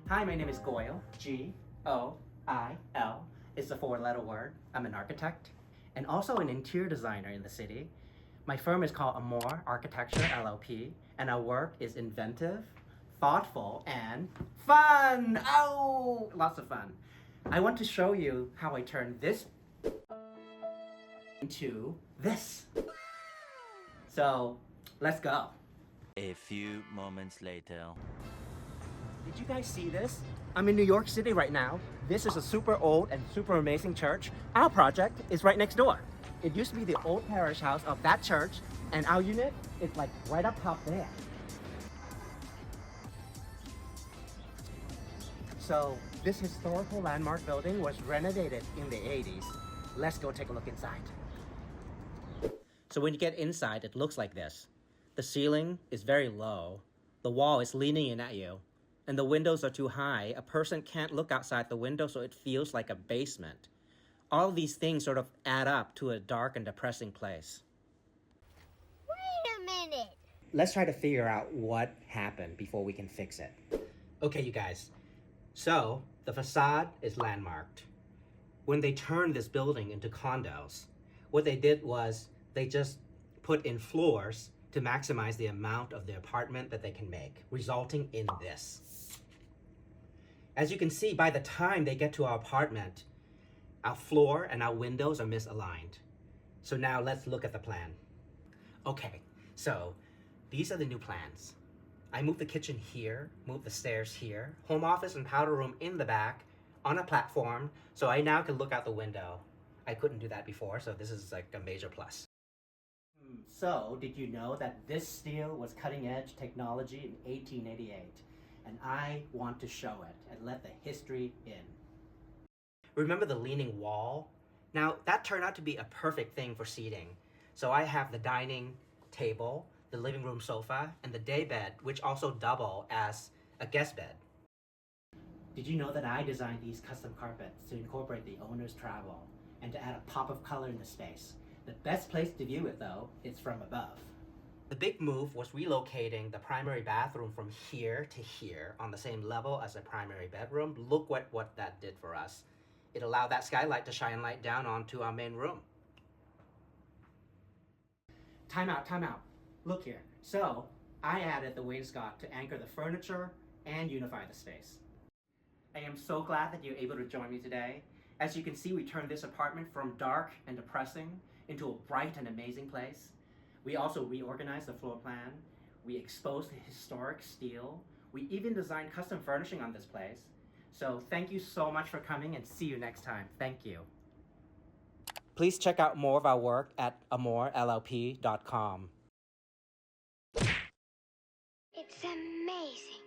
Hi, my name is Goil, G-O-I-L. It's a four-letter word. I'm an architect and also an interior designer in the city. My firm is called AMMOR Architecture LLP, and our work is inventive, thoughtful, and fun! Oh, lots of fun. I want to show you how I turn this into this. So, let's go. A few moments later. Did you guys see this? I'm in New York City right now. This is a super old and super amazing church. Our project is right next door. It used to be the old parish house of that church, and our unit is like right up top there. So this historical landmark building was renovated in the 80s. Let's go take a look inside. So when you get inside, it looks like this. The ceiling is very low. The wall is leaning in at you. And the windows are too high. A person can't look outside the window, so it feels like a basement. All of these things sort of add up to a dark and depressing place. Wait a minute. Let's try to figure out what happened before we can fix it. Okay, you guys. So, the facade is landmarked. When they turned this building into condos, what they did was they just put in floors to maximize the amount of the apartment that they can make, resulting in this. As you can see, by the time they get to our apartment, our floor and our windows are misaligned. So now let's look at the plan. Okay, so these are the new plans. I moved the kitchen here, moved the stairs here, home office and powder room in the back on a platform, so I now can look out the window. I couldn't do that before, so this is like a major plus. So, did you know that this steel was cutting-edge technology in 1888? And I want to show it and let the history in. Remember the leaning wall? Now, that turned out to be a perfect thing for seating. So I have the dining table, the living room sofa, and the day bed, which also double as a guest bed. Did you know that I designed these custom carpets to incorporate the owner's travel and to add a pop of color in the space? The best place to view it, though, is from above. The big move was relocating the primary bathroom from here to here on the same level as the primary bedroom. Look what that did for us. It allowed that skylight to shine light down onto our main room. Time out. Look here. So, I added the wainscot to anchor the furniture and unify the space. I am so glad that you're able to join me today. As you can see, we turned this apartment from dark and depressing into a bright and amazing place. We also reorganized the floor plan. We exposed the historic steel. We even designed custom furnishing on this place. So thank you so much for coming, and see you next time. Thank you. Please check out more of our work at AMMORLLP.com. It's amazing.